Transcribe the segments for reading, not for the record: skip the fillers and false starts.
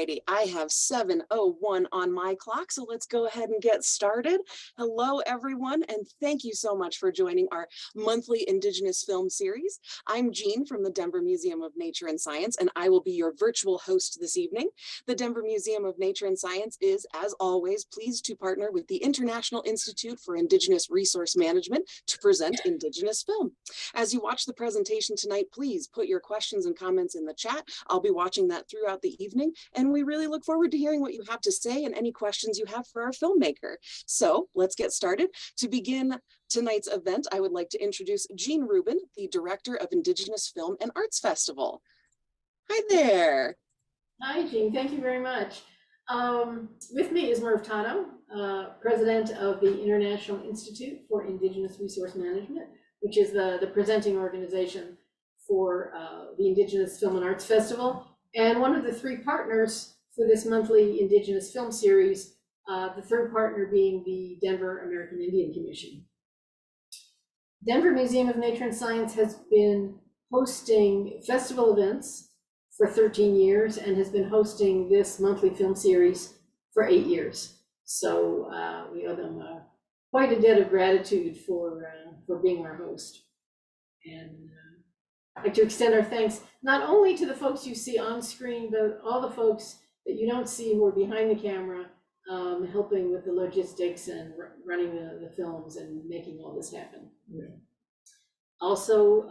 righty, I have 7:01 on my clock, so let's go ahead and get started. Hello, everyone, and thank you so much for joining our monthly Indigenous film series. I'm Jean from the Denver Museum of Nature and Science, and I will be your virtual host this evening. The Denver Museum of Nature and Science is, as always, pleased to partner with the International Institute for Indigenous Resource Management to present Indigenous film. As you watch the presentation tonight, please put your questions and comments in the chat. I'll be watching that throughout the evening, and we really look forward to hearing what you have to say and any questions you have for our filmmaker. So let's get started. To begin tonight's event, I would like to introduce Jean Rubin, the Director of Indigenous Film and Arts Festival. Hi there. Hi, Jean. Thank you very much. With me is Merv Tano, President of the International Institute for Indigenous Resource Management, which is the presenting organization for the Indigenous Film and Arts Festival, and one of the three partners for this monthly Indigenous film series, the third partner being the Denver American Indian Commission. Denver Museum of Nature and Science has been hosting festival events for 13 years and has been hosting this monthly film series for 8 years. So we owe them quite a debt of gratitude for being our host. And I'd like to extend our thanks not only to the folks you see on screen, but all the folks that you don't see who are behind the camera, helping with the logistics and running the films and making all this happen. Yeah. Also,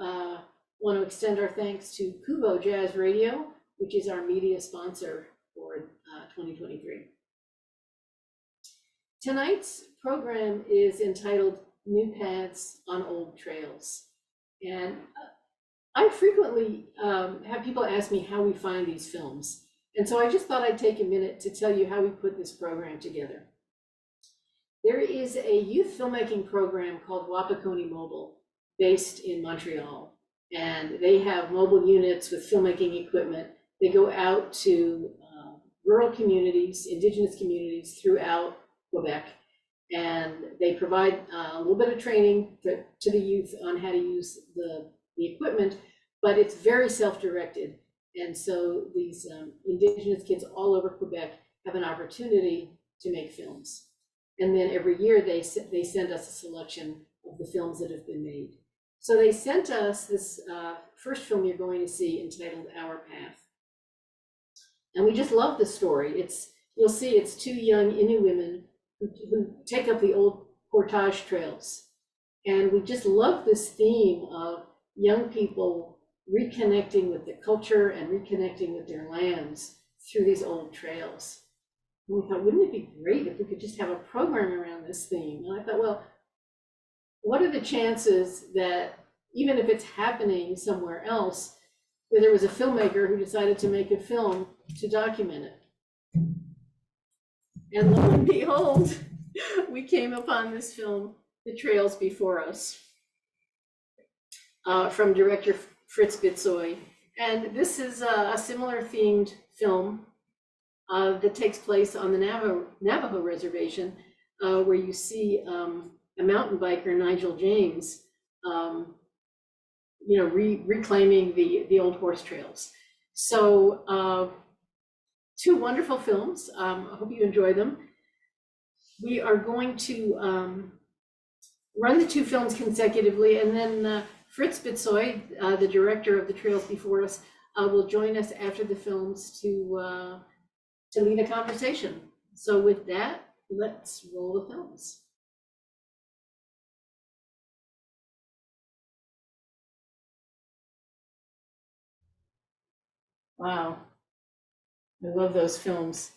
want to extend our thanks to Kubo Jazz Radio, which is our media sponsor for 2023. Tonight's program is entitled New Paths on Old Trails. And I frequently have people ask me how we find these films. And so I just thought I'd take a minute to tell you how we put this program together. There is a youth filmmaking program called Wapikoni Mobile based in Montreal. And they have mobile units with filmmaking equipment. They go out to rural communities, Indigenous communities throughout Quebec. And they provide a little bit of training to the youth on how to use the equipment, but it's very self-directed. And so these Indigenous kids all over Quebec have an opportunity to make films. And then every year they send us a selection of the films that have been made. So they sent us this first film you're going to see entitled Our Path. And we just love the story. You'll see it's two young Innu women who take up the old portage trails. And we just love this theme of young people reconnecting with the culture and reconnecting with their lands through these old trails. And we thought, wouldn't it be great if we could just have a program around this theme? And I thought, well, what are the chances that even if it's happening somewhere else, that there was a filmmaker who decided to make a film to document it? And lo and behold, we came upon this film, The Trails Before Us, from director Fritz Bitsoie. And this is a similar themed film that takes place on the Navajo reservation, where you see a mountain biker, Nigel James, reclaiming the old horse trails. So two wonderful films. I hope you enjoy them. We are going to run the two films consecutively, and then Fritz Bitsoie, the director of The Trails Before Us, will join us after the films to lead a conversation. So with that, let's roll the films. Wow, I love those films.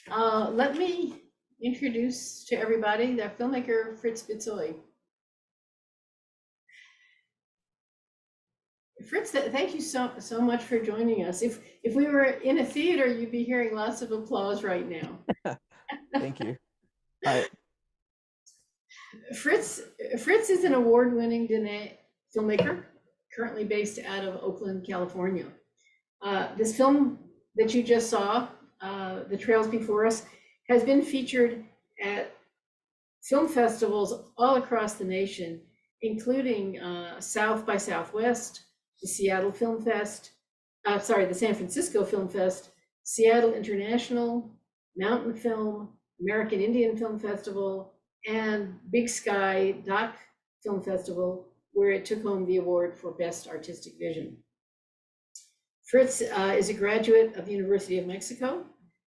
Let me introduce to everybody the filmmaker Fritz Bitsoie. Fritz, thank you so much for joining us. If we were in a theater, you'd be hearing lots of applause right now. Thank you. Hi. Fritz is an award-winning Diné filmmaker, currently based out of Oakland, California. This film that you just saw, The Trails Before Us, has been featured at film festivals all across the nation, including South by Southwest, the Seattle Film Fest, the San Francisco Film Fest, Seattle International, Mountain Film, American Indian Film Festival, and Big Sky Doc Film Festival, where it took home the award for Best Artistic Vision. Fritz is a graduate of the University of Mexico,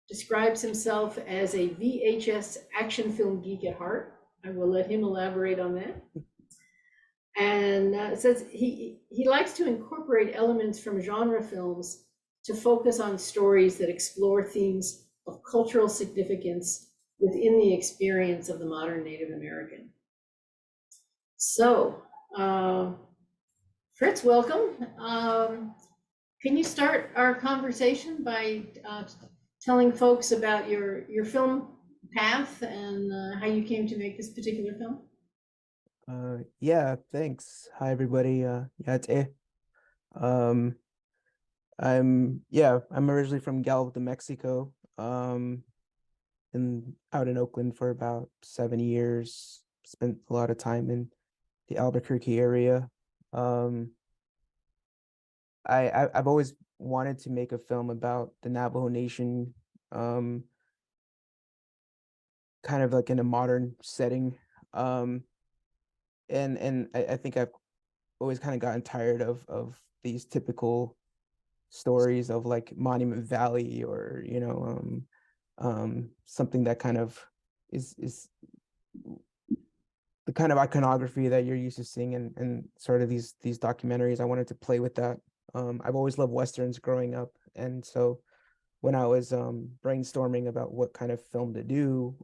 describes himself as a VHS action film geek at heart. I will let him elaborate on that. And says he likes to incorporate elements from genre films to focus on stories that explore themes of cultural significance within the experience of the modern Native American. So, Fritz, welcome. Can you start our conversation by telling folks about your film path and how you came to make this particular film? Yeah, thanks. Hi everybody. Yeah, it's I'm originally from Gallup, New Mexico. And out in Oakland for about 7 years. Spent a lot of time in the Albuquerque area. I've always wanted to make a film about the Navajo Nation, kind of like in a modern setting. And I think I've always kind of gotten tired of these typical stories of like Monument Valley or something that kind of is the kind of iconography that you're used to seeing in sort of these documentaries. I wanted to play with that. I've always loved Westerns growing up, and so when I was brainstorming about what kind of film to do,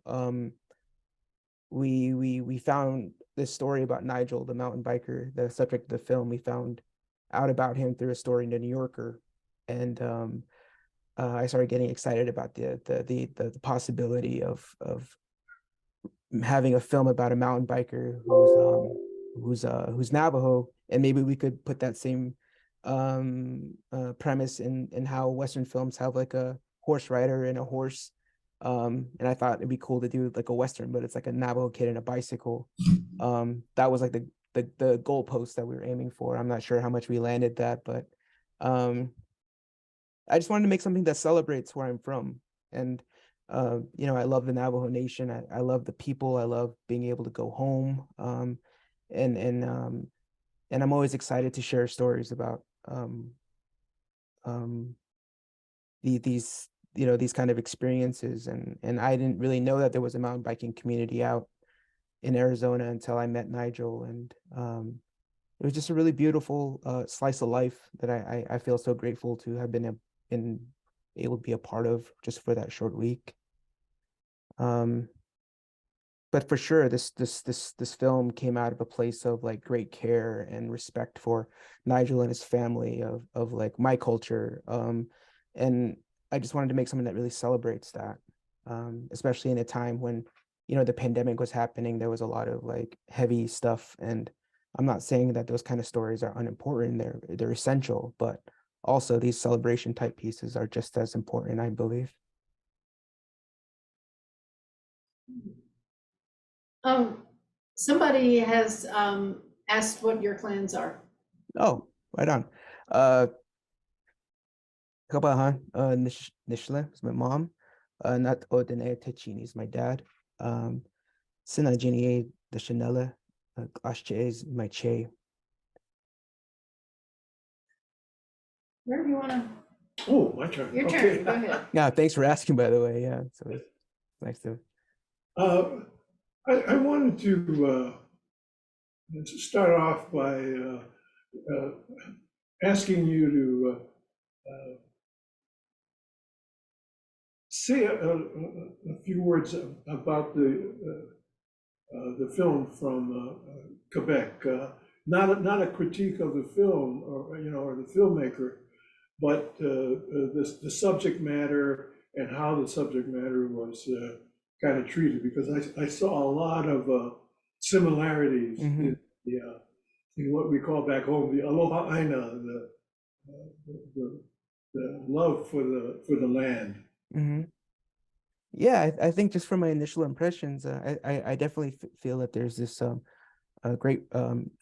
we found this story about Nigel, the mountain biker, the subject of the film. We found out about him through a story in the New Yorker, and I started getting excited about the possibility of having a film about a mountain biker who's Navajo, and maybe we could put that same premise in how Western films have like a horse rider and a horse. And I thought it'd be cool to do like a Western, but it's like a Navajo kid and a bicycle. That was like the goalpost that we were aiming for. I'm not sure how much we landed that, but I just wanted to make something that celebrates where I'm from. And I love the Navajo Nation. I love the people. I love being able to go home. And I'm always excited to share stories about these kind of experiences. And I didn't really know that there was a mountain biking community out in Arizona until I met Nigel. And it was just a really beautiful slice of life that I feel so grateful to have been able to be a part of just for that short week. But for sure, this film came out of a place of like great care and respect for Nigel and his family, of like my culture. And I just wanted to make something that really celebrates that, especially in a time when, the pandemic was happening. There was a lot of like heavy stuff, and I'm not saying that those kind of stories are unimportant. They're essential, but also these celebration type pieces are just as important, I believe. Somebody has asked what your plans are. Oh, right on. Kabahan, Nishla is my mom. Not Odene Techini is my dad. Sinajini the Chanela, Ashche is my che. Where do you want to? Oh, my turn. Your Okay. turn. Go ahead. Yeah, thanks for asking, by the way. Yeah, so it's nice to. I wanted to start off by asking you to say a few words about the film from Quebec. Not a critique of the film or the filmmaker, but the subject matter and how the subject matter was kind of treated, because I saw a lot of similarities in what we call back home the aloha aina, the love for the land. Mm-hmm. Yeah, I think just from my initial impressions, I definitely feel that there's this a great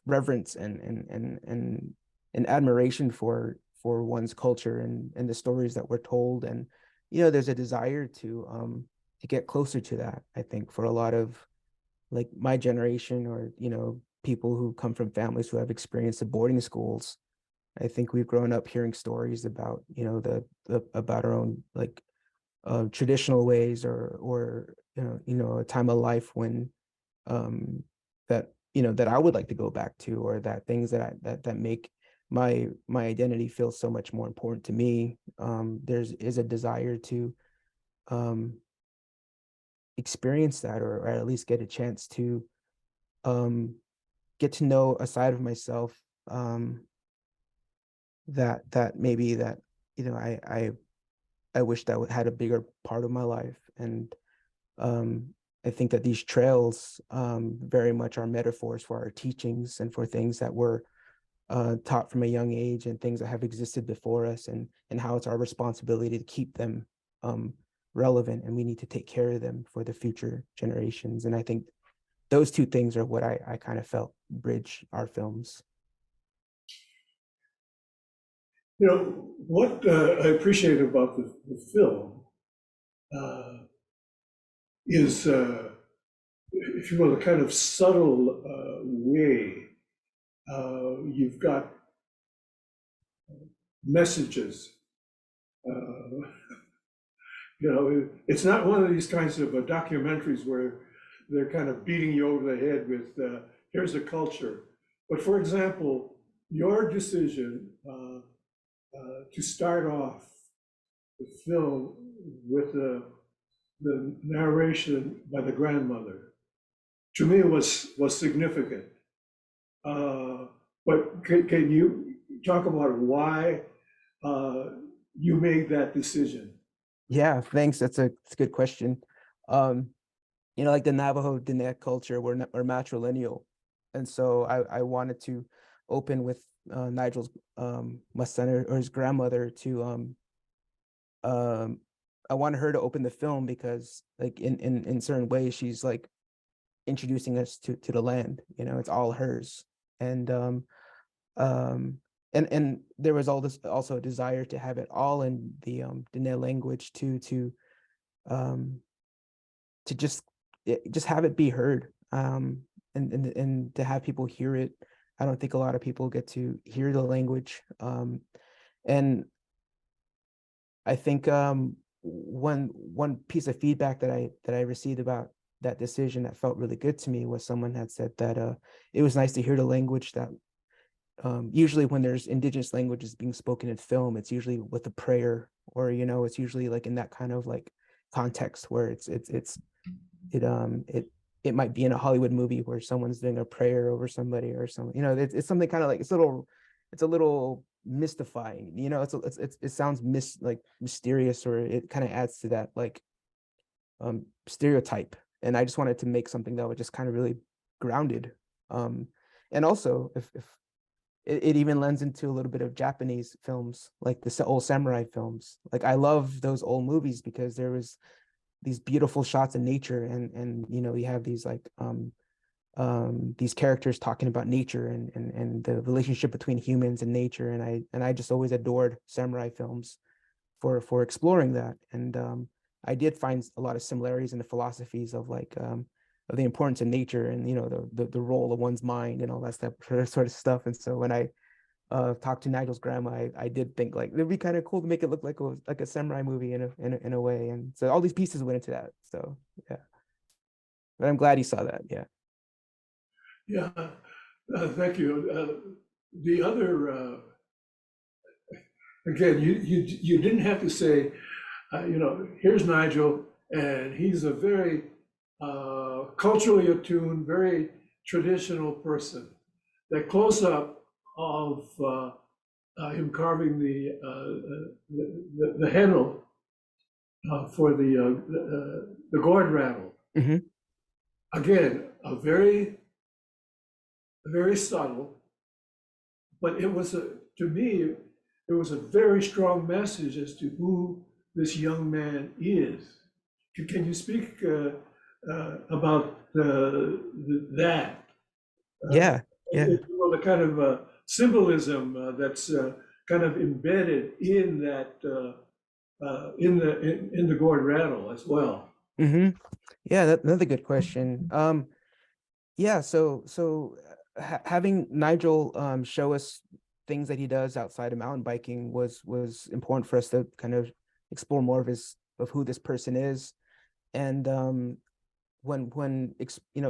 reverence and admiration for one's culture and the stories that were told, and there's a desire to get closer to that. I think for a lot of like my generation, or people who come from families who have experienced the boarding schools. I think we've grown up hearing stories about about our own like traditional ways, or a time of life when that that I would like to go back to, or that things that make my identity feel so much more important to me. Is a desire to um experience that, or at least get a chance to um get to know a side of myself that maybe that I wish that had a bigger part of my life. And um I think that these trails very much are metaphors for our teachings and for things that were taught from a young age, and things that have existed before us, and how it's our responsibility to keep them relevant, and we need to take care of them for the future generations. And I think those two things are what I kind of felt bridge our films. What I appreciate about the film is, if you will, a kind of subtle way you've got messages. It's not one of these kinds of documentaries where they're kind of beating you over the head with, here's a culture. But for example, your decision to start off the film with the narration by the grandmother, to me was significant. But can you talk about why you made that decision? Yeah, thanks. That's a good question. Like the Navajo Diné culture, we're matrilineal, and so I wanted to open with Nigel's my son, or his grandmother, to I wanted her to open the film because like in certain ways she's like introducing us to the land. It's all hers. And um and there was all this also a desire to have it all in the Diné language, um to just have it be heard, and to have people hear it. I don't think a lot of people get to hear the language. And I think one piece of feedback that I received about that decision that felt really good to me was someone had said that it was nice to hear the language that usually when there's indigenous languages being spoken in film, it's usually with a prayer, or it's usually like in that kind of like context where it might be in a Hollywood movie where someone's doing a prayer over somebody or something. It's something kind of like it's a little mystifying. It sounds mysterious, or it kind of adds to that like stereotype. And I just wanted to make something that was just kind of really grounded. And also, if it even lends into a little bit of Japanese films, like the old samurai films. Like I love those old movies because there was these beautiful shots of nature, and you have these like these characters talking about nature, and the relationship between humans and nature. And I just always adored samurai films for exploring that. And I did find a lot of similarities in the philosophies of like of the importance of nature, and the role of one's mind and all that stuff, sort of stuff. And so when I talked to Nigel's grandma, I did think like it'd be kind of cool to make it look like a samurai movie in a way. And so all these pieces went into that. So yeah, but I'm glad he saw that. Yeah. Yeah, thank you. The other, again, you didn't have to say, here's Nigel, and he's a very culturally attuned, very traditional person. That close up of him carving the handle for the gourd rattle. Mm-hmm. Again, a very subtle, but it was to me, it was a very strong message as to who this young man is. Can you speak about that? Yeah. Well, the kind of symbolism that's kind of embedded in that in the gourd rattle as well? Mm-hmm. Yeah, that's another good question. Yeah, having Nigel show us things that he does outside of mountain biking was important for us to kind of explore more of who this person is. And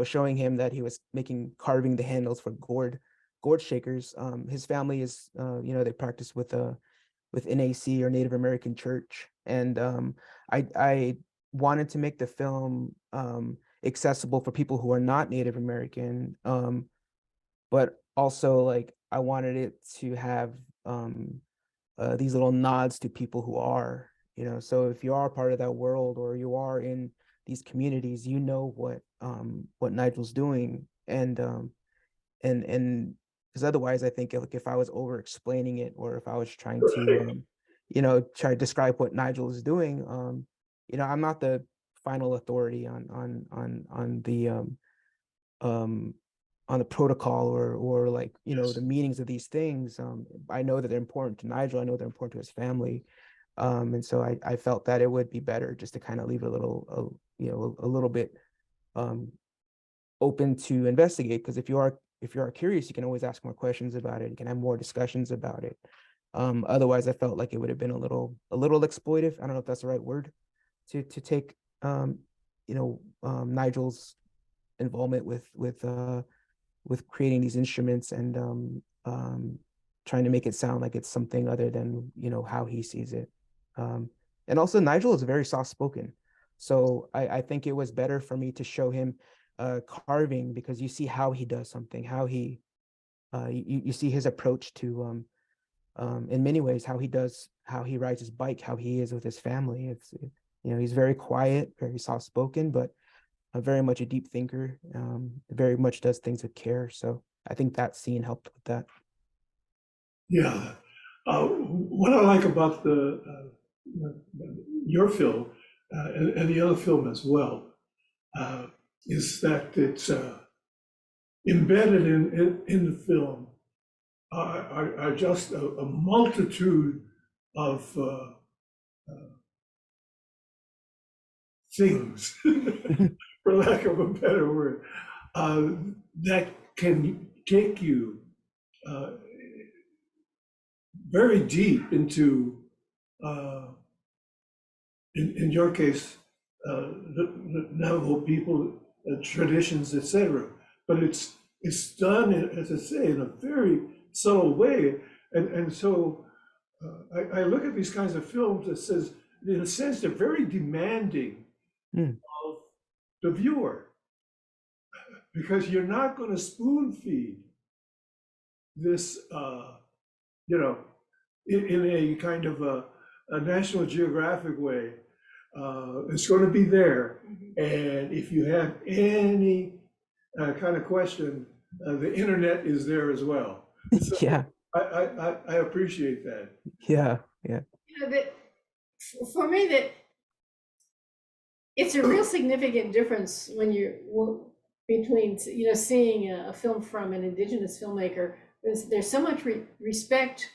showing him that he was carving the handles for gourd shakers. His family is they practice with NAC, or Native American Church, and I wanted to make the film accessible for people who are not Native American, but also like I wanted it to have these little nods to people who are, so if you are part of that world or you are in these communities, what Nigel's doing, and because otherwise I think like if I was over explaining it, or if I was trying to try to describe what Nigel is doing, I'm not the final authority um on the protocol, or like the meanings of these things. I know that they're important to Nigel, I know they're important to his family, and so I felt that it would be better just to kind of leave it a little bit open to investigate, because if you are curious, you can always ask more questions about it, you can have more discussions about it. Otherwise I felt like it would have been a little exploitive. I don't know if that's the right word to take Nigel's involvement with creating these instruments, and trying to make it sound like it's something other than how he sees it. And also Nigel is very soft spoken, so I think it was better for me to show him carving, because you see how he does something, how he you see his approach to in many ways how he rides his bike, how he is with his family. He's very quiet, very soft spoken, but very much a deep thinker, very much does things with care. So I think that scene helped with that. Yeah. What I like about your film and the other film as well is that it's embedded in the film are just a multitude of things, for lack of a better word, that can take you very deep into, in your case, the Navajo people, traditions, etc. But it's done, as I say, in a very subtle way, and so I look at these kinds of films that says, in a sense, they're very demanding of the viewer, because you're not going to spoon feed this, in a kind of a National Geographic way. It's going to be there, and if you have any kind of question, the internet is there as well. So Yeah. I appreciate that. Yeah. That for me, that it's a real significant difference when between seeing a film from an Indigenous filmmaker. There's so much respect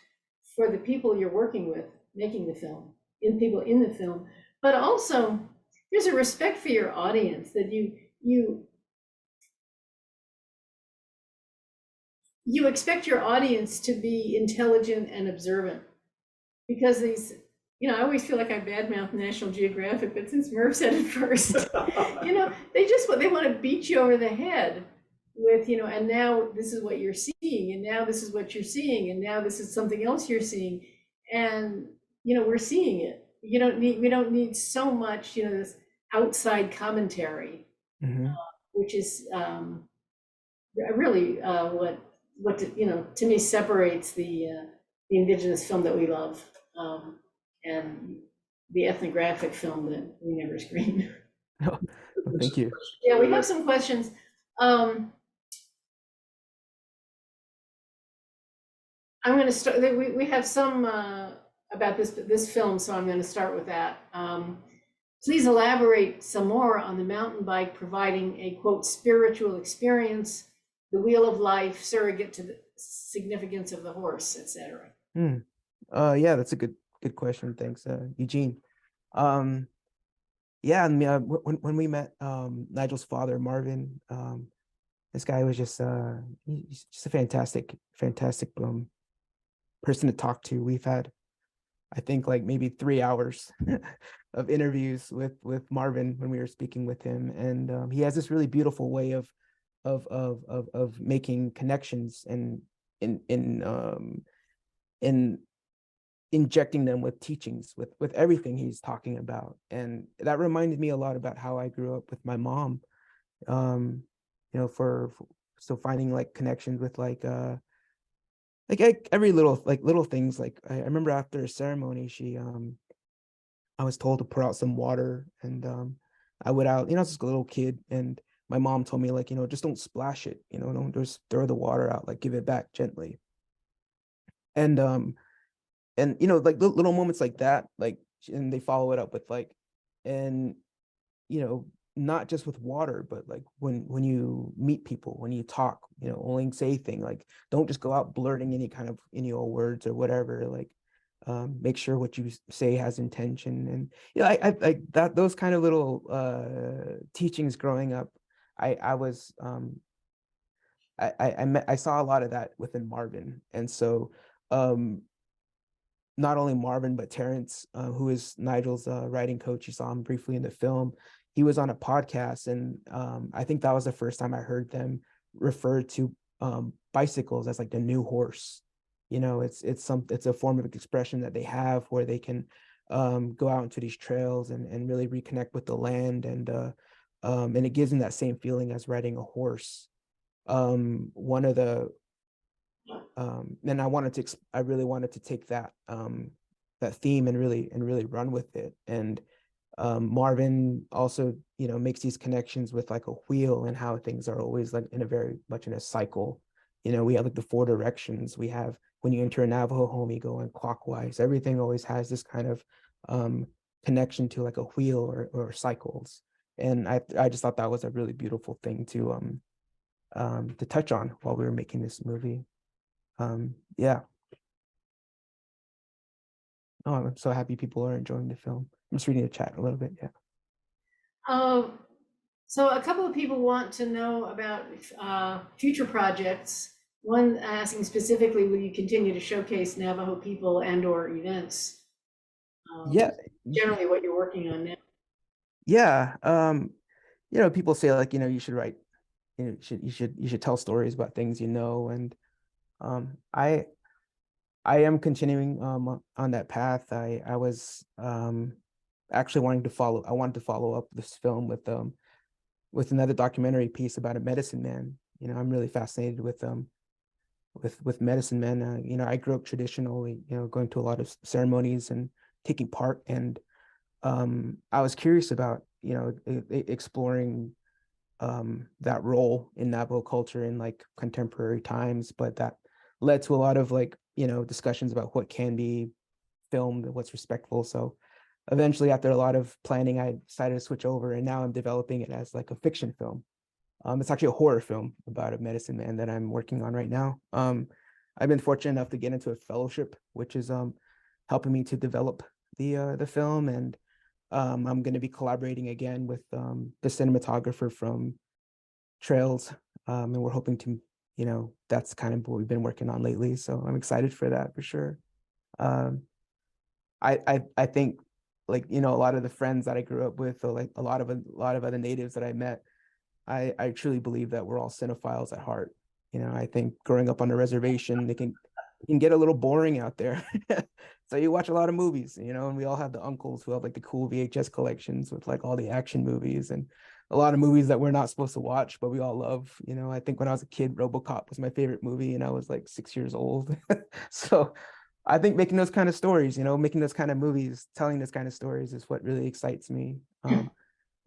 for the people you're working with, making the film, in people in the film, but also there's a respect for your audience, that you expect your audience to be intelligent and observant, because these, I always feel like I badmouth National Geographic, but since Murph said it first, they want to beat you over the head with, and now this is what you're seeing, and now this is what you're seeing, and now this is something else you're seeing, and we're seeing it. We don't need so much, this outside commentary, which is really what to me separates the Indigenous film that we love, and the ethnographic film that we never screen. Oh, thank you. Yeah, we have some questions. I'm going to start. We have some about this film, so I'm going to start with that. Please elaborate some more on the mountain bike providing a, quote, spiritual experience, the wheel of life, surrogate to the significance of the horse, etc. Yeah, that's a good good question. Thanks, Eugene. Yeah, and when we met Nigel's father, Marvin, this guy was just he's just a fantastic person to talk to. We've had, I think, like maybe 3 hours of interviews with Marvin when we were speaking with him, and he has this really beautiful way of making connections and in injecting them with teachings with everything he's talking about. And that reminded me a lot about how I grew up with my mom. So finding like connections with like every little things. Like I remember after a ceremony, I was told to pour out some water, and I went out, I was just a little kid, and my mom told me, like, just don't splash it, don't just throw the water out, like give it back gently. And like little moments like that, like, and they follow it up with like, and not just with water, but like when you meet people, when you talk, only say thing, like don't just go out blurting any old words or whatever. Like make sure what you say has intention. And I like that, those kind of little teachings growing up. I saw a lot of that within Marvin. And so not only Marvin, but Terrence, who is Nigel's writing coach. You saw him briefly in the film. He was on a podcast, and I think that was the first time I heard them refer to bicycles as like the new horse. It's a form of expression that they have where they can go out into these trails and really reconnect with the land, and it gives them that same feeling as riding a horse. One of the and I really wanted to take that that theme and really run with it. And Marvin also, makes these connections with like a wheel and how things are always like very much in a cycle. We have like the 4 directions. We have, when you enter a Navajo home, you go in clockwise. Everything always has this kind of connection to like a wheel or cycles. And I just thought that was a really beautiful thing to touch on while we were making this movie. Yeah. Oh, I'm so happy people are enjoying the film. I'm just reading the chat a little bit. Yeah. So a couple of people want to know about future projects. One asking specifically, will you continue to showcase Navajo people and/or events? Yeah. Generally, what you're working on now. Yeah. People say like, you should write, you should tell stories about things, and I am continuing on that path. I was actually wanted to follow up this film with another documentary piece about a medicine man. I'm really fascinated with medicine men. I grew up traditionally, going to a lot of ceremonies and taking part, and I was curious about, exploring that role in Navajo culture in like contemporary times, but that led to a lot of like, discussions about what can be filmed and what's respectful. So eventually, after a lot of planning, I decided to switch over, and now I'm developing it as like a fiction film. It's actually a horror film about a medicine man that I'm working on right now. I've been fortunate enough to get into a fellowship, which is helping me to develop the film, and I'm going to be collaborating again with the cinematographer from Trails, and we're hoping to, that's kind of what we've been working on lately. So I'm excited for that for sure. I think, like, a lot of the friends that I grew up with, or like a lot of other natives that I met, I truly believe that we're all cinephiles at heart. I think growing up on a reservation, it can get a little boring out there. So you watch a lot of movies, and we all have the uncles who have like the cool VHS collections with like all the action movies and a lot of movies that we're not supposed to watch, but we all love. I think when I was a kid, RoboCop was my favorite movie, and I was like 6 years old. So I think making those kind of stories, making those kind of movies, telling those kind of stories is what really excites me.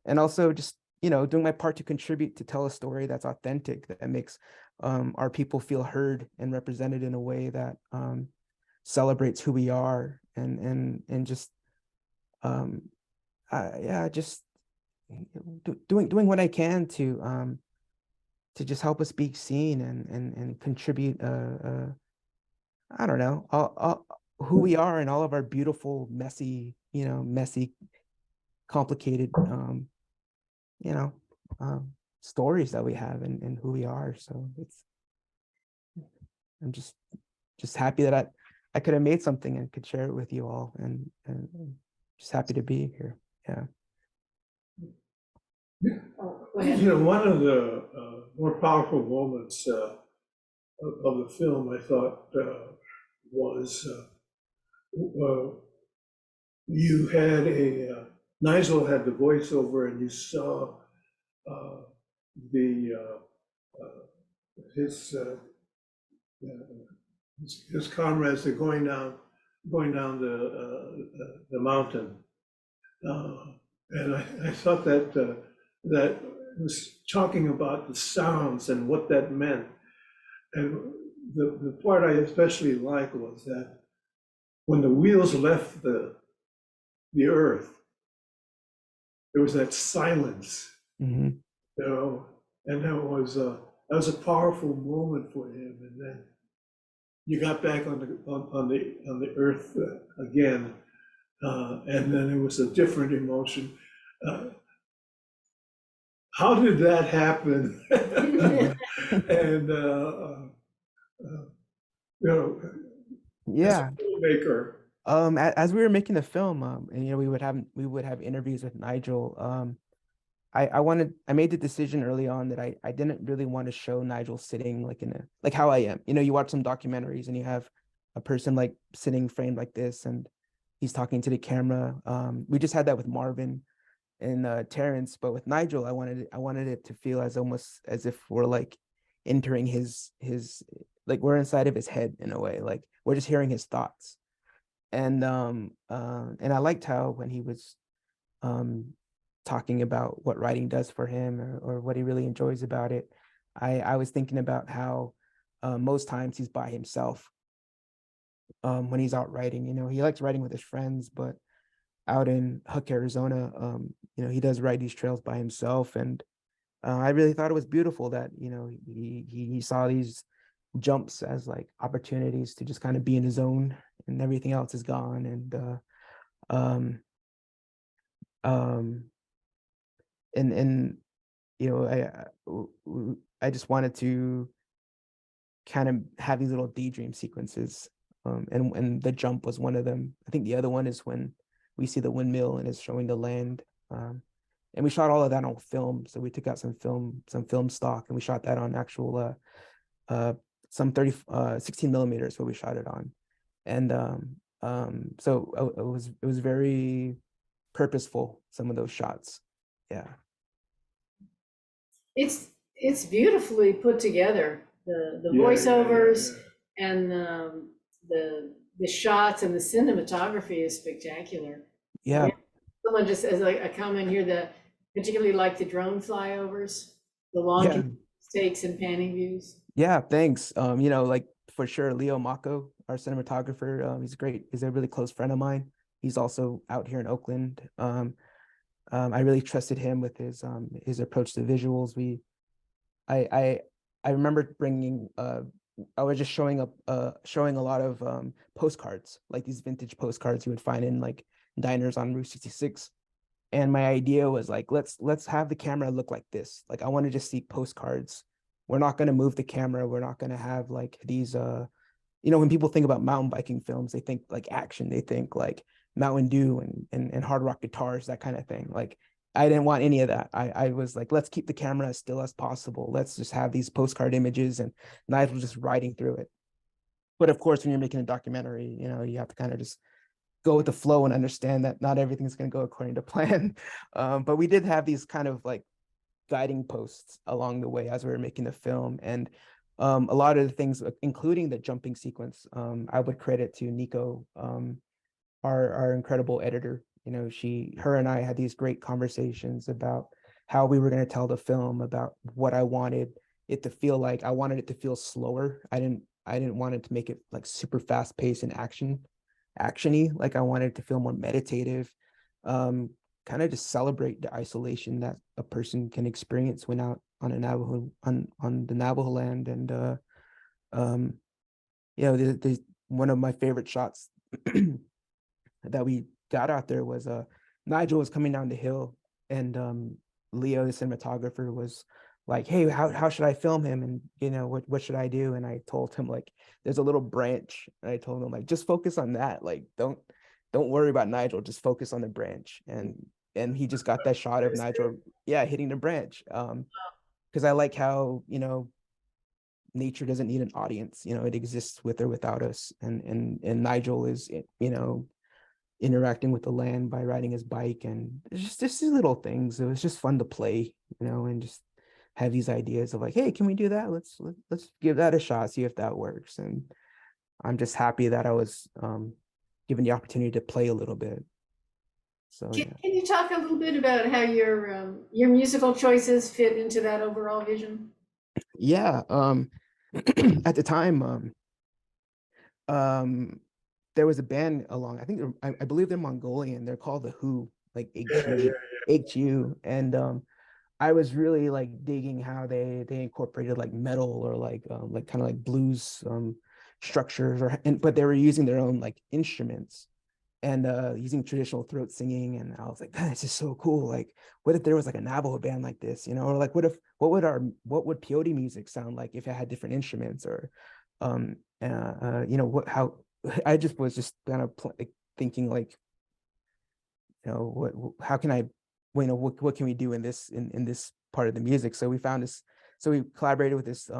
And also just, doing my part to contribute to tell a story that's authentic, that makes our people feel heard and represented in a way that celebrates who we are, and just just doing what I can to just help us be seen and contribute I don't know, who we are and all of our beautiful, messy, complicated, stories that we have and who we are. So I'm just happy that I could have made something and could share it with you all, and just happy to be here. Yeah. Oh, go ahead. One of the more powerful moments of the film, I thought, was you had Nigel had the voiceover, and you saw the his his comrades are going down the mountain, and I thought that that was talking about the sounds and what that meant. And the part I especially liked was that when the wheels left the earth, there was that silence, Mm-hmm. And that was a powerful moment for him. And then you got back on the earth again, and then it was a different emotion. How did that happen? And as Yeah. a filmmaker. As we were making the film, and we would have interviews with Nigel. I made the decision early on that I didn't really want to show Nigel sitting like how I am. You watch some documentaries and you have a person like sitting framed like this and he's talking to the camera. We just had that with Marvin and Terrence, but with Nigel, I wanted it to feel almost as if we're like entering his like we're inside of his head in a way, like we're just hearing his thoughts. And I liked how when he was talking about what writing does for him or what he really enjoys about it, I was thinking about how most times he's by himself when he's out writing. He likes writing with his friends, but out in Huck, Arizona, he does ride these trails by himself. And I really thought it was beautiful that, he saw these jumps as like opportunities to just kind of be in his zone and everything else is gone. And and I just wanted to kind of have these little daydream sequences, and the jump was one of them. I think the other one is when we see the windmill and it's showing the land, and we shot all of that on film. So we took out some film stock and we shot that on actual some 16 millimeters where we shot it on. And so it was very purposeful, some of those shots. Yeah. It's beautifully put together. The Yeah, voiceovers yeah. and the shots and the cinematography is spectacular. Yeah. Someone just as like a comment here that particularly like the drone flyovers, the long takes and panning views. Yeah, thanks. Like for sure, Leo Mako, our cinematographer, he's great. He's a really close friend of mine. He's also out here in Oakland. I really trusted him with his approach to visuals. I remember bringing I was just showing a lot of postcards, like these vintage postcards you would find in like diners on Route 66. And my idea was like, let's have the camera look like this. Like I want to just see postcards. We're not going to move the camera. We're not going to have like these when people think about mountain biking films, they think like action, they think like Mountain Dew and hard rock guitars, that kind of thing. Like I didn't want any of that. I was like, let's keep the camera as still as possible. Let's just have these postcard images and Nigel just riding through it. But of course, when you're making a documentary, you have to kind of just go with the flow and understand that not everything's going to go according to plan. But we did have these kind of like guiding posts along the way as we were making the film. And a lot of the things, including the jumping sequence, I would credit to Nico, our incredible editor. Her and I had these great conversations about how we were going to tell the film, about what I wanted it to feel like. I wanted it to feel slower. I didn't want it to make it like super fast paced and actiony. Like I wanted it to feel more meditative, kind of just celebrate the isolation that a person can experience when out on a Navajo on the Navajo land. And there's one of my favorite shots that we got out there was Nigel was coming down the hill, and Leo, the cinematographer, was like, hey, how should I film him? And what should I do? And I told him, like, there's a little branch. And I told him, like, just focus on that. Like, don't worry about Nigel, just focus on the branch. And he just got that shot of Nigel, yeah, hitting the branch. Because I like how, nature doesn't need an audience, it exists with or without us. And Nigel is, interacting with the land by riding his bike, and it's just these little things. It was just fun to play, and just have these ideas of like, hey, can we do that? Let's give that a shot, see if that works. And I'm just happy that I was given the opportunity to play a little bit. So can you talk a little bit about how your musical choices fit into that overall vision? Yeah. At the time, there was a band along, I believe they're Mongolian. They're called the Who, like HU. And I was really like digging how they incorporated like metal or like kind of like blues structures, but they were using their own like instruments and using traditional throat singing. And I was like, this is so cool. Like, what if there was like a Navajo band like this, or like what would peyote music sound like if it had different instruments? Or how I just was just kind of thinking like, how can I, what can we do in this part of the music? So we found this, so we collaborated with this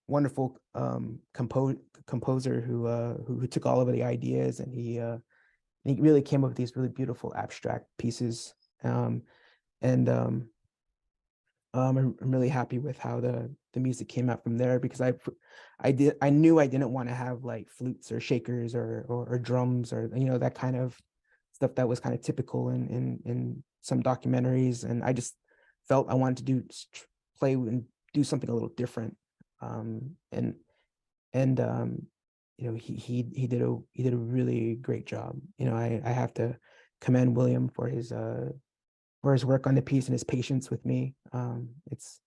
wonderful composer who took all of the ideas, and he really came up with these really beautiful abstract pieces. I'm really happy with how the music came out from there, because I knew I didn't want to have like flutes or shakers or drums or that kind of stuff that was kind of typical in some documentaries, and I just felt I wanted to play and do something a little different. He did a really great job. I have to commend William for his work on the piece and his patience with me. It's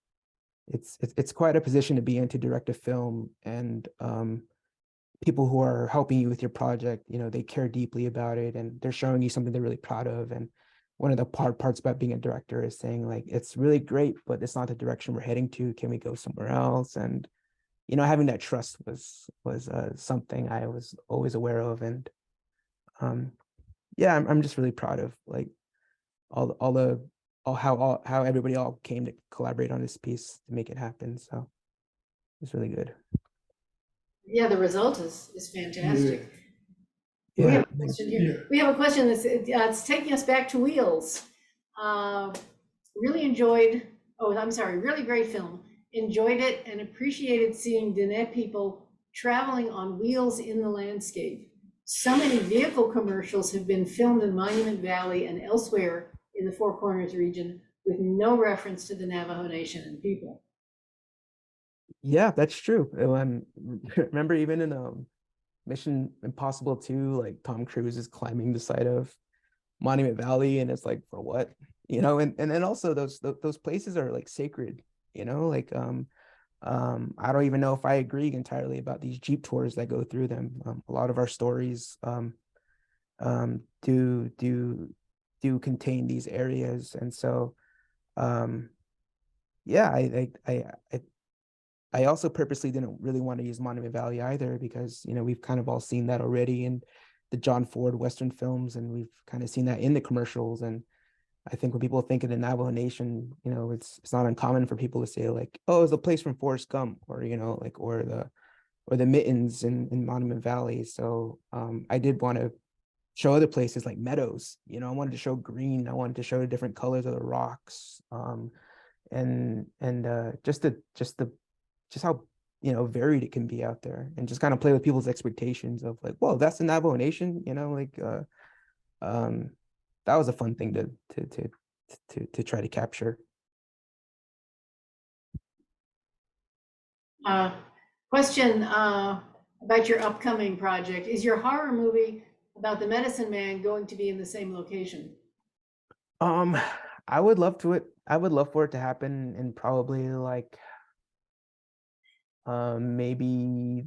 quite a position to be in, to direct a film, and people who are helping you with your project, they care deeply about it, and they're showing you something they're really proud of. And one of the parts about being a director is saying like, it's really great, but it's not the direction we're heading to. Can we go somewhere else? And having that trust was something I was always aware of. And I'm just really proud of like how everybody all came to collaborate on this piece to make it happen. So it's really good. Yeah, the result is fantastic. Yeah. We have a question here. Yeah. We have a question that's it's taking us back to Wheels. Really enjoyed, really great film. Enjoyed it and appreciated seeing Diné people traveling on wheels in the landscape. So many vehicle commercials have been filmed in Monument Valley and elsewhere in the Four Corners region with no reference to the Navajo Nation and people. Yeah, that's true. Remember even in Mission Impossible 2, like Tom Cruise is climbing the side of Monument Valley, and it's like, for what? And then also those places are like sacred, like I don't even know if I agree entirely about these Jeep tours that go through them. A lot of our stories do contain these areas, and so I also purposely didn't really want to use Monument Valley either, because we've kind of all seen that already in the John Ford Western films, and we've kind of seen that in the commercials. And I think when people think of the Navajo Nation, it's not uncommon for people to say like, oh, it's a place from Forrest Gump, or or the Mittens in Monument Valley. So I did want to show other places like meadows. I wanted to show green. I wanted to show the different colors of the rocks, and just how varied it can be out there, and just kind of play with people's expectations of like, whoa, that's the Navajo Nation. That was a fun thing to try to capture. Question about your upcoming project. Is your horror movie about the medicine man going to be in the same location? I would love for it to happen in probably like maybe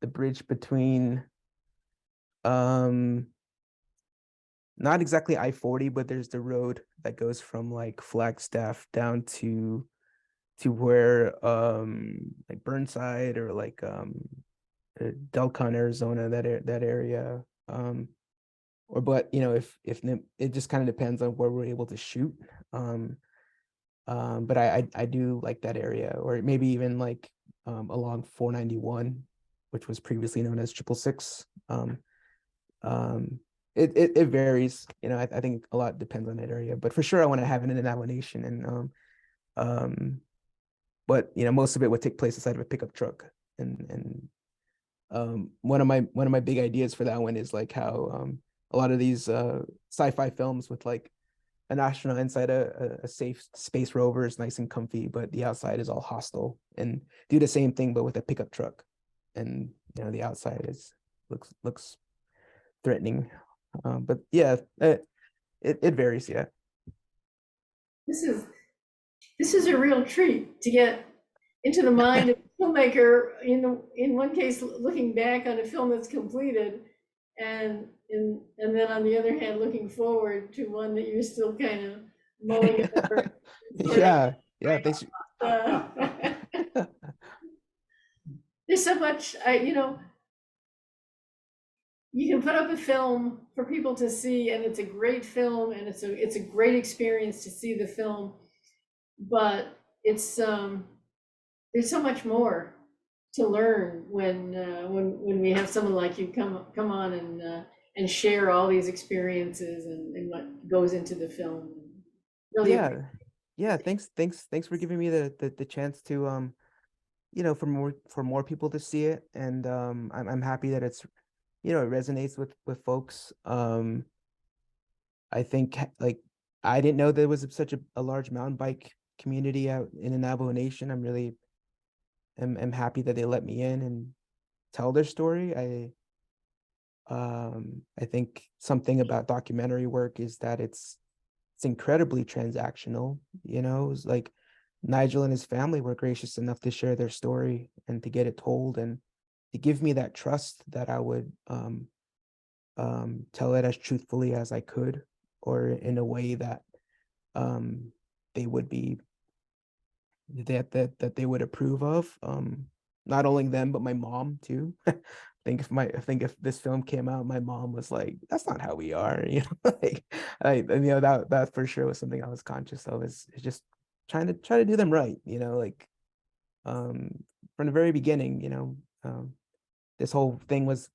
the the bridge between not exactly I-40, but there's the road that goes from like Flagstaff down to where like Burnside or like Delcon, Arizona, that area. Or but if it just kind of depends on where we're able to shoot. But I do like that area, or maybe even like along 491, which was previously known as 666. It varies, I think a lot depends on that area, but for sure I want to have it in the Navajo Nation. And but most of it would take place inside of a pickup truck. And one of my big ideas for that one is like how a lot of these sci-fi films with like an astronaut inside a safe space rover is nice and comfy, but the outside is all hostile, and do the same thing but with a pickup truck. And the outside looks threatening. But yeah, it varies. Yeah. This is a real treat to get into the mind of a filmmaker, in one case looking back on a film that's completed, and then on the other hand looking forward to one that you're still kind of mulling over. Yeah. Thanks. There's so much, you can put up a film for people to see, and it's a great film, and it's a great experience to see the film, but it's there's so much more to learn when we have someone like you come on and share all these experiences and what goes into the film. Really, Yeah. Thanks for giving me the chance to for more people to see it. And I'm happy that it's it resonates with folks. I think like I didn't know there was such a large mountain bike community out in the Navajo Nation. I'm really am happy that they let me in and tell their story. I think something about documentary work is that it's incredibly transactional. It's like Nigel and his family were gracious enough to share their story and to get it told, and to give me that trust that I would tell it as truthfully as I could, or in a way that they would be that they would approve of. Not only them, but my mom too. I think if this film came out, my mom was like, "That's not how we are," like that for sure was something I was conscious of. Is just trying to do them right, like from the very beginning. This whole thing was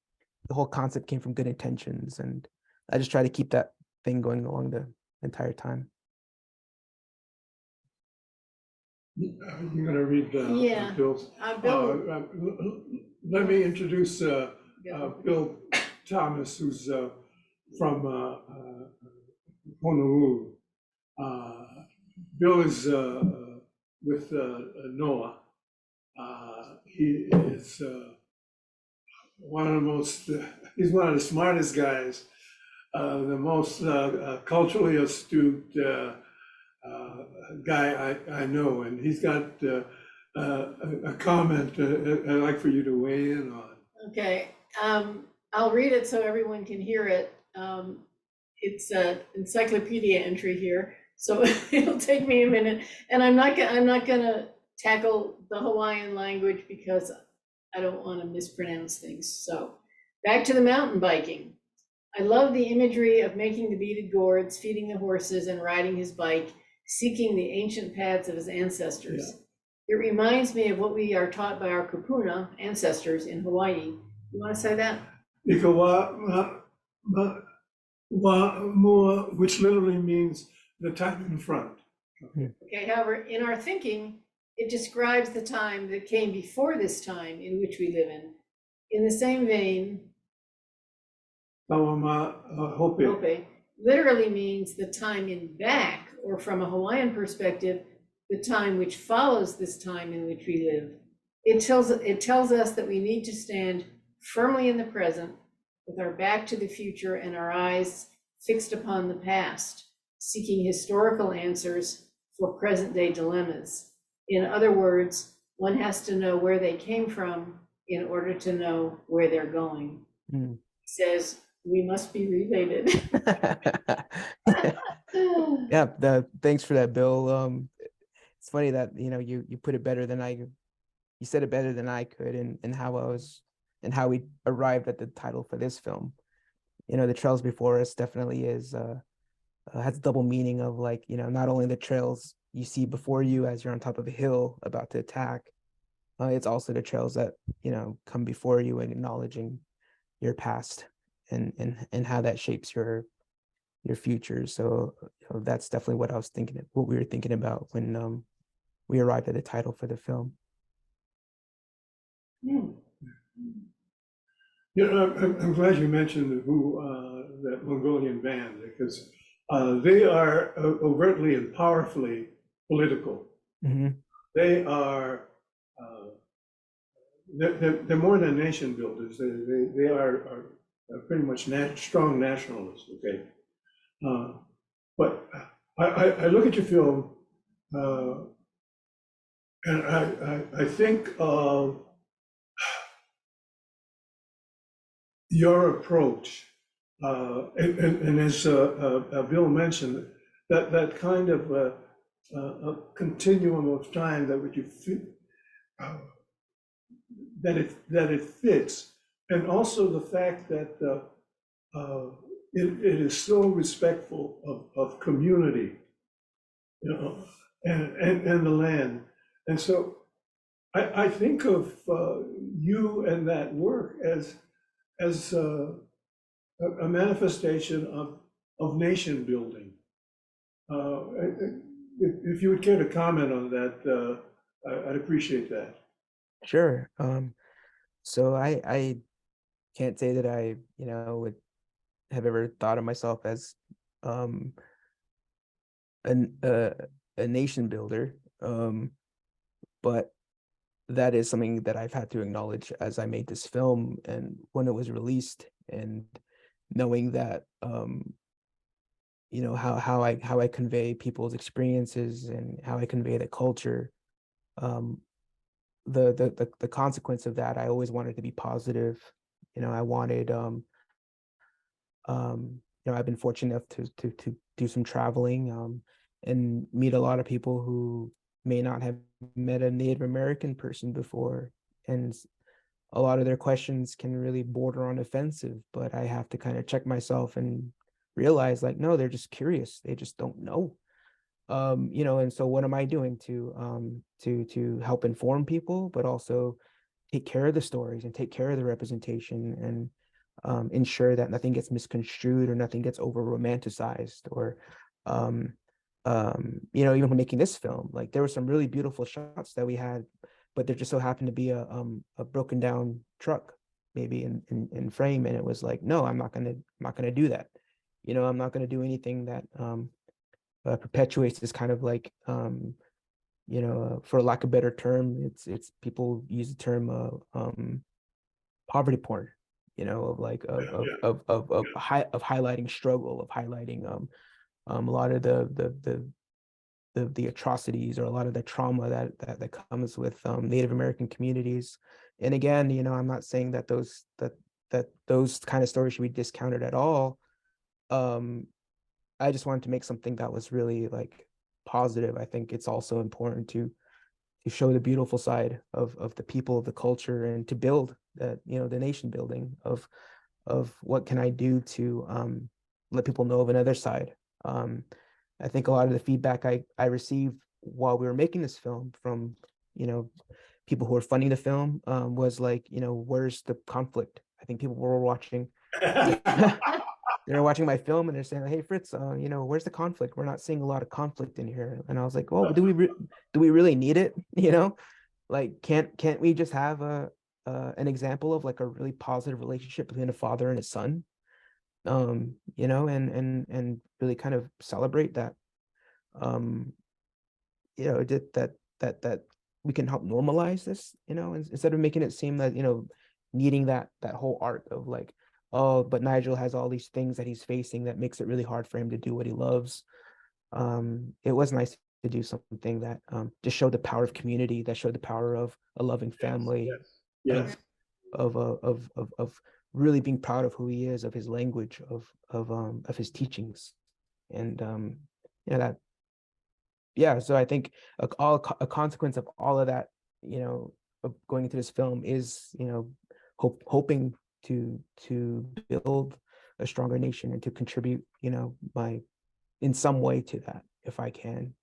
the whole concept came from good intentions, and I just try to keep that thing going along the entire time. You're gonna read Yeah. Bill's. Bill, Let me introduce yeah. Bill Thomas, who's from Honolulu. Bill is with NOAA. He is one of the most, he's one of the smartest guys, the most culturally astute guy I know, and he's got a comment I'd like for you to weigh in on. Okay, I'll read it so everyone can hear it. It's an encyclopedia entry here, so it'll take me a minute. And I'm not gonna tackle the Hawaiian language because I don't want to mispronounce things. So back to the mountain biking. I love the imagery of making the beaded gourds, feeding the horses, and riding his bike, seeking the ancient paths of his ancestors. It reminds me of what we are taught by our kupuna ancestors in Hawaii. You want to say that? Which literally means the time in front. Okay, however, in our thinking, it describes the time that came before this time in which we live in. In the same vein, Hope literally means the time in back, or from a Hawaiian perspective, the time which follows this time in which we live. It tells us that we need to stand firmly in the present, with our back to the future and our eyes fixed upon the past, seeking historical answers for present day dilemmas. In other words, one has to know where they came from in order to know where they're going. Mm. He says, we must be related. Yeah, thanks for that, Bill. It's funny that you put it better than you said it better than I could, and how we arrived at the title for this film. The Trails Before Us definitely has double meaning of, like, not only the trails you see before you as you're on top of a hill about to attack, it's also the trails that come before you, and acknowledging your past, and how that shapes your future. So that's definitely what we were thinking about when we arrived at the title for the film. I'm glad you mentioned that Mongolian band, because they are overtly and powerfully political. Mm-hmm. They are they're more than nation builders. They are pretty much strong nationalists. Okay, but I look at your film, and I think of your approach, and as Bill mentioned, that kind of a continuum of time that would you fit, that it fits, and also the fact that it is so respectful of community, and the land, and so I think of you and that work as a manifestation of nation building. If you would care to comment on that, I'd appreciate that. Sure. So I can't say that I would have ever thought of myself as um a nation builder, but that is something that I've had to acknowledge as I made this film and when it was released, and knowing that how I convey people's experiences and how I convey the culture. The consequence of that, I always wanted to be positive. I wanted I've been fortunate enough to do some traveling, and meet a lot of people who may not have met a Native American person before, and a lot of their questions can really border on offensive, but I have to kind of check myself and realize, like, no, they're just curious, they just don't know. And so what am I doing to help inform people, but also take care of the stories and take care of the representation, and ensure that nothing gets misconstrued or nothing gets over romanticized, or even when making this film, like, there were some really beautiful shots that we had, but there just so happened to be a broken down truck maybe in frame, and it was like, no, I'm not gonna do that. I'm not gonna do anything that perpetuates this kind of, like, for lack of a better term, it's people use the term poverty porn, of like of highlighting struggle, of highlighting a lot of the atrocities, or a lot of the trauma that comes with Native American communities. And again, I'm not saying that those kind of stories should be discounted at all. I just wanted to make something that was really, like, positive. I think it's also important to show the beautiful side of the people, of the culture, and to build that, the nation building of what can I do to let people know of another side. I think a lot of the feedback I received while we were making this film from people who were funding the film was like, where's the conflict? I think people were watching they're watching my film and they're saying, hey, Fritz, where's the conflict? We're not seeing a lot of conflict in here. And I was like, well, do we really need it? Like, can't we just have an example of, like, a really positive relationship between a father and his son? And really kind of celebrate that. That we can help normalize this, instead of making it seem that, needing that whole arc of, like, oh, but Nigel has all these things that he's facing that makes it really hard for him to do what he loves. It was nice to do something that just showed the power of community, that showed the power of a loving family, Yes. of really being proud of who he is, of his language, of his teachings. And that, yeah, so I think a consequence of all of that, of going into this film is, hoping to build a stronger nation and to contribute, in some way to that, if I can.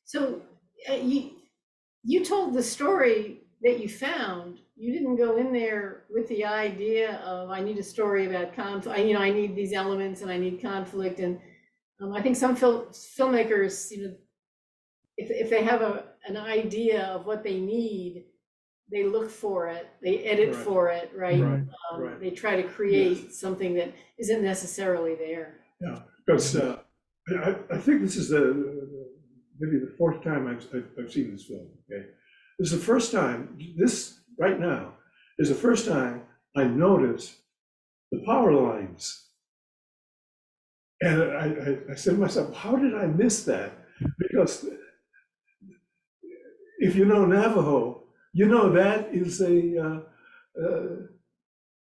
So you told the story that you found. You didn't go in there with the idea of, I need a story about conflict. I need these elements and I need conflict. And I think some filmmakers, if they have an idea of what they need, they look for it, they edit Right. for it, right? Right. They try to create something that isn't necessarily there. Yeah, because I think this is maybe the fourth time I've seen this film. Okay, this is the first time. This right now is the first time I noticed the power lines, and I said to myself, "How did I miss that?" Because if you know Navajo, you know that is an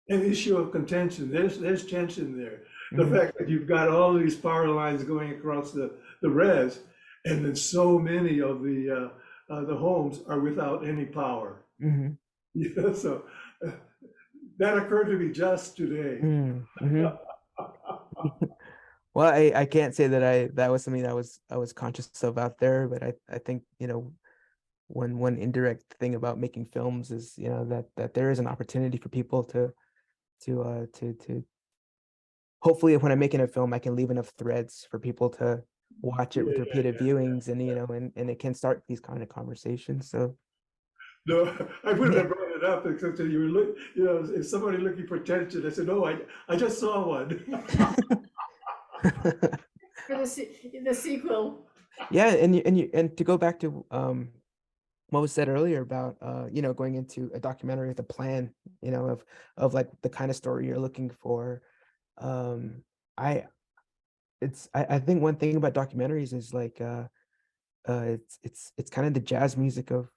issue of contention. There's tension there. The fact that you've got all these power lines going across the res, and then so many of the homes are without any power. So that occurred to me just today. Well, I can't say that that was something that I was conscious of out there, but I think, one indirect thing about making films is, that there is an opportunity for people to hopefully, when I'm making a film, I can leave enough threads for people to watch it with repeated viewings, and and it can start these kind of conversations. So No, I wouldn't have brought it up except that you were if somebody looking for tension. I said, no, I just saw one. For the sequel. Yeah, and to go back to what was said earlier about going into a documentary with a plan, of like the kind of story you're looking for. I think one thing about documentaries is like it's kind of the jazz music of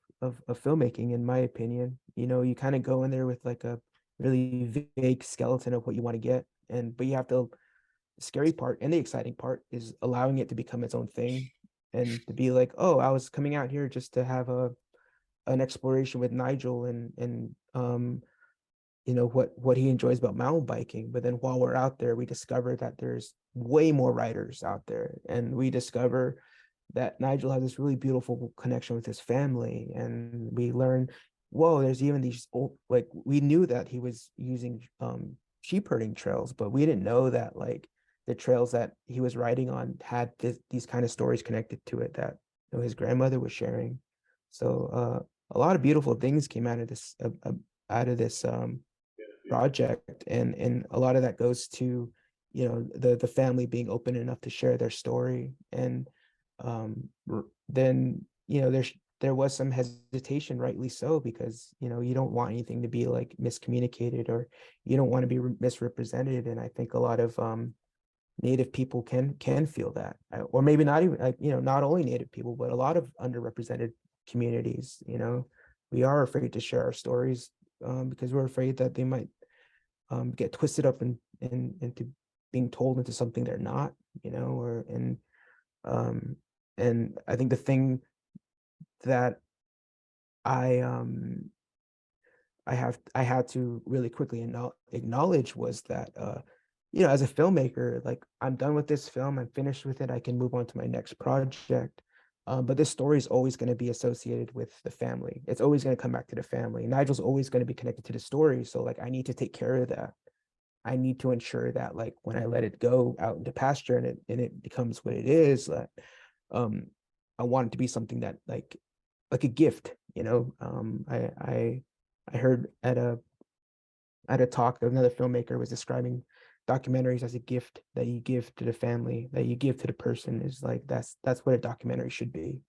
filmmaking, in my opinion. You kind of go in there with like a really vague skeleton of what you want to get, but you have to, the scary part and the exciting part is allowing it to become its own thing, and to be like, oh, I was coming out here just to have an exploration with Nigel and what he enjoys about mountain biking. But then while we're out there, we discover that there's way more riders out there, and we discover that Nigel has this really beautiful connection with his family, and we learn, whoa, there's even these old, like, we knew that he was using sheep herding trails, but we didn't know that like the trails that he was riding on had these kind of stories connected to it that his grandmother was sharing. So a lot of beautiful things came out of this project, and a lot of that goes to the family being open enough to share their story. And then there was some hesitation, rightly so, because you don't want anything to be like miscommunicated, or you don't want to be misrepresented. And I think a lot of Native people can feel that, or maybe not even like not only Native people, but a lot of underrepresented communities. We are afraid to share our stories because we're afraid that they might get twisted up into being told into something they're not, and I think the thing that I had to really quickly acknowledge was that as a filmmaker, like, I'm done with this film, I'm finished with it, I can move on to my next project. But this story is always going to be associated with the family. It's always going to come back to the family. Nigel's always going to be connected to the story. So like, I need to take care of that. I need to ensure that like when I let it go out into pasture and it becomes what it is, I want it to be something that like a gift. I heard at a talk, another filmmaker was describing documentaries as a gift that you give to the family, that you give to the person. Is like, that's what a documentary should be.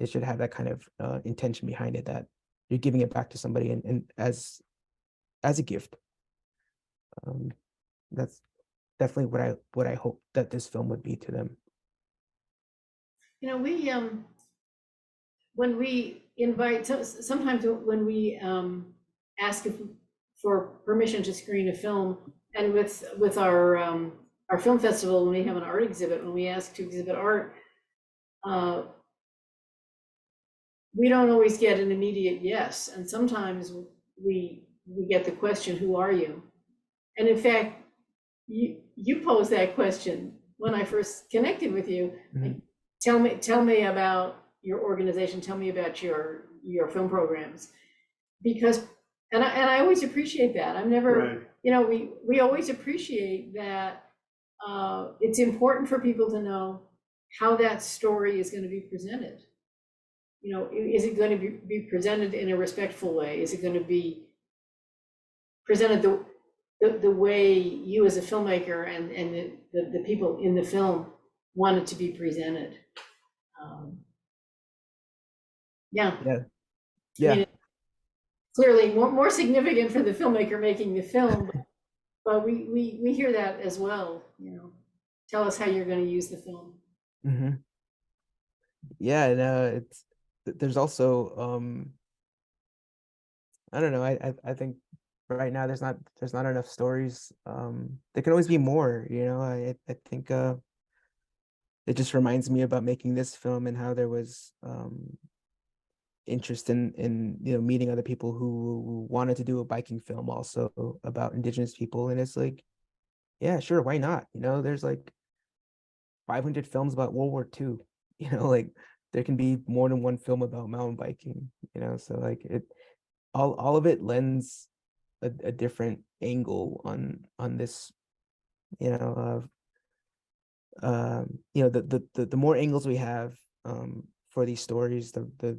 It should have that kind of intention behind it, that you're giving it back to somebody and as a gift. That's definitely what I hope that this film would be to them. We when we invite, sometimes when we ask for permission to screen a film, and with our film festival, when we have an art exhibit, when we ask to exhibit art, we don't always get an immediate yes, and sometimes we get the question, "Who are you?" And in fact, you posed that question when I first connected with you. Like, tell me about your organization. Tell me about your film programs, because and I always appreciate that. I'm never, Right. you know, we always appreciate that. It's important for people to know how that story is going to be presented. You know, is it going to be presented in a respectful way? Is it going to be presented the way you as a filmmaker and the people in the film want it to be presented? Yeah. Yeah. I Yeah. mean, clearly more significant for the filmmaker making the film, but we hear that as well. You know, tell us how you're going to use the film. Mm-hmm. Yeah, and there's also I don't know, I think right now there's not enough stories. There can always be more, you know. I think it just reminds me about making this film and how there was interest in you know, meeting other people who wanted to do a biking film also about Indigenous people, and it's like, yeah, sure, why not? You know, there's like 500 films about World War II, you know, like there can be more than one film about mountain biking, you know, so like it all of it lends a different angle on this, you know, you know, the more angles we have for these stories, the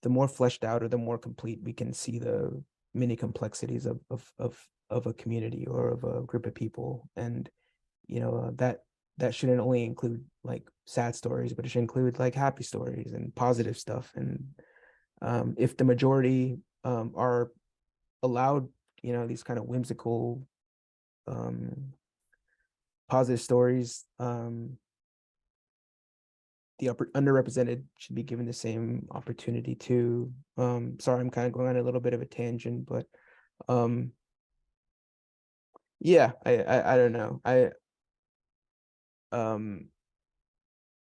more fleshed out or the more complete we can see the many complexities of a community or of a group of people. And you know, that shouldn't only include like sad stories, but it should include like happy stories and positive stuff. And if the majority are allowed, you know, these kind of whimsical positive stories, the underrepresented should be given the same opportunity too. Sorry, I'm kind of going on a little bit of a tangent, but yeah, I don't know. Um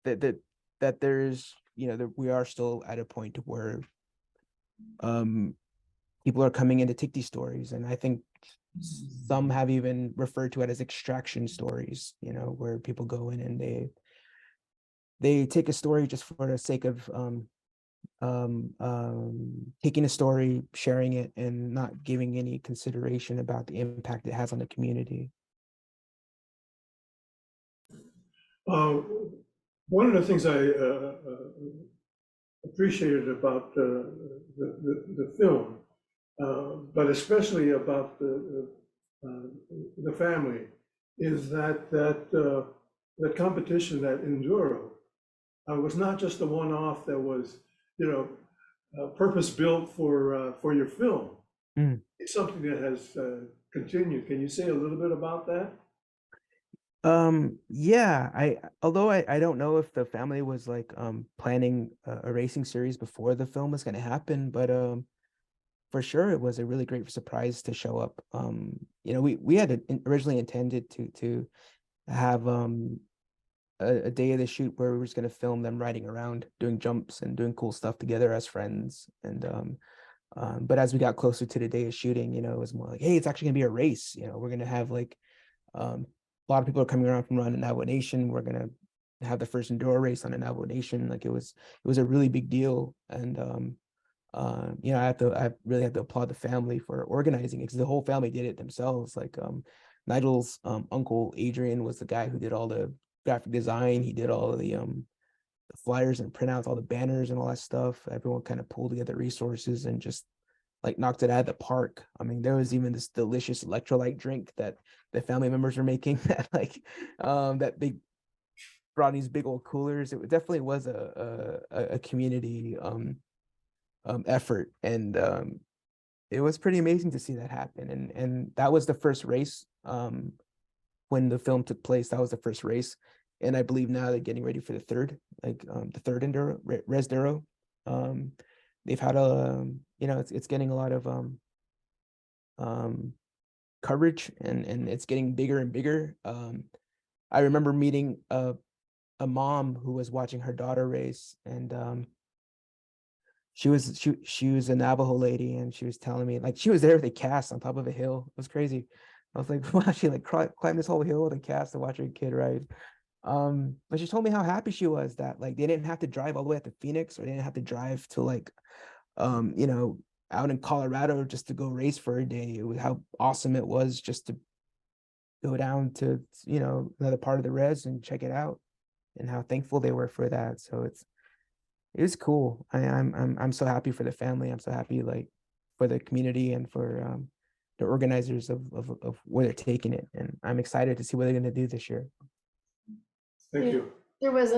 that that there's, you know, that we are still at a point where people are coming in to take these stories, and I think some have even referred to it as extraction stories, you know, where people go in and they take a story just for the sake of taking a story, sharing it, and not giving any consideration about the impact it has on the community. One of the things I appreciated about the film, but especially about the family, is that competition, that Enduro, was not just a one-off that was, you know, purpose built for your film. Mm. It's something that has continued. Can you say a little bit about that? Yeah, although I don't know if the family was like planning a racing series before the film was going to happen, but for sure it was a really great surprise to show up. You know, we had originally intended to have a day of the shoot where we were just going to film them riding around doing jumps and doing cool stuff together as friends. And but as we got closer to the day of shooting, you know, it was more like, hey, it's actually gonna be a race. You know, we're gonna have like a lot of people are coming around from running Navajo Nation. We're gonna have the first Enduro race on a Navajo Nation. Like it was a really big deal. And you know, I really have to applaud the family for organizing it, because the whole family did it themselves. Like Nigel's uncle Adrian was the guy who did all the graphic design. He did all of the flyers and printouts, all the banners and all that stuff. Everyone kind of pulled together resources and just like knocked it out of the park. I mean, there was even this delicious electrolyte drink that the family members were making that like that they brought in these big old coolers. It definitely was a community effort, and it was pretty amazing to see that happen. And that was the first race when the film took place. That was the first race, and I believe now they're getting ready for the third, like the third Enduro, Resduro. They've had a, it's getting a lot of coverage, and it's getting bigger and bigger. I remember meeting a mom who was watching her daughter race, and she was a Navajo lady, and she was telling me, like, she was there with a cast on top of a hill. It was crazy. I was like, wow, she like climbed this whole hill with a cast to watch her kid ride. But she told me how happy she was that like they didn't have to drive all the way up to Phoenix, or they didn't have to drive to like out in Colorado just to go race for a day. It was how awesome it was just to go down to another part of the res and check it out, and how thankful they were for that. So it was cool. I'm so happy for the family. I'm so happy like for the community and for the organizers of where they're taking it, and I'm excited to see what they're going to do this year. Thank you. There was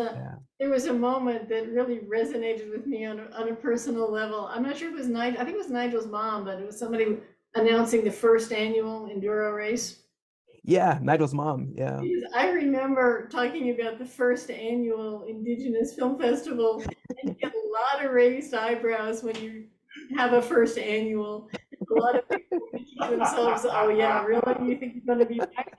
a moment that really resonated with me on a personal level. I'm not sure if it was Nigel. I think it was Nigel's mom, but it was somebody announcing the first annual Enduro race. Yeah, Nigel's mom. Yeah. I remember talking about the first annual Indigenous Film Festival, and you get a lot of raised eyebrows when you have a first annual. A lot of people thinking to themselves, "Oh yeah, really? You think you're going to be back?"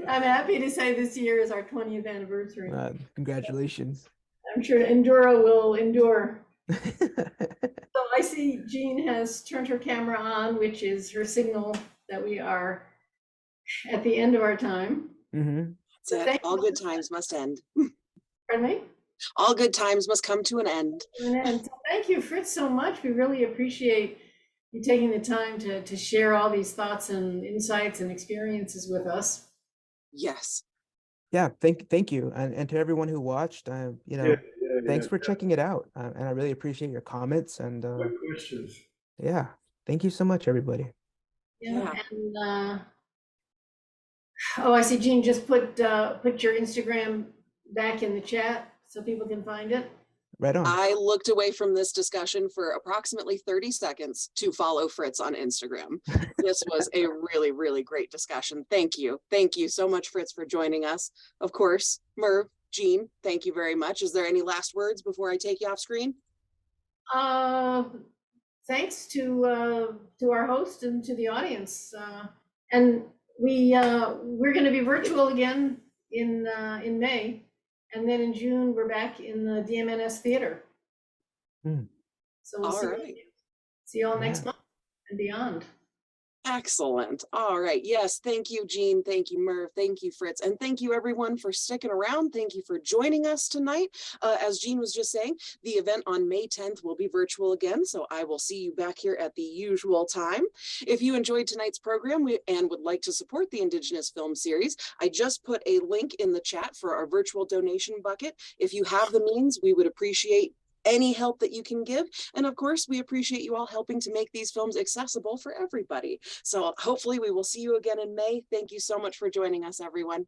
I'm happy to say this year is our 20th anniversary. Congratulations. I'm sure Enduro will endure. So I see Jean has turned her camera on, which is her signal that we are at the end of our time. Mm-hmm. That's it. All good times must end. Pardon me? All good times must come to an end. And so thank you, Fritz, so much. We really appreciate you taking the time to share all these thoughts and insights and experiences with us. Yes. Yeah, thank you, and to everyone who watched. Thanks for checking it out, and I really appreciate your comments and questions. Yeah, thank you so much, everybody. Yeah. And oh, I see Jean just put your Instagram back in the chat so people can find it. Right on. I looked away from this discussion for approximately 30 seconds to follow Fritz on Instagram. This was a really, really great discussion. Thank you. Thank you so much, Fritz, for joining us. Of course, Merv, Jean, thank you very much. Is there any last words before I take you off screen? Thanks to our host and to the audience. And we're going to be virtual again in May. And then in June, we're back in the DMNS Theater. So we'll see you all next month and beyond. Excellent. All right. Yes. Thank you, Jean. Thank you, Merv. Thank you, Fritz. And thank you, everyone, for sticking around. Thank you for joining us tonight. As Jean was just saying, the event on May 10th will be virtual again, so I will see you back here at the usual time. If you enjoyed tonight's program and would like to support the Indigenous Film Series, I just put a link in the chat for our virtual donation bucket. If you have the means, we would appreciate any help that you can give. And of course, we appreciate you all helping to make these films accessible for everybody. So hopefully we will see you again in May. Thank you so much for joining us, everyone.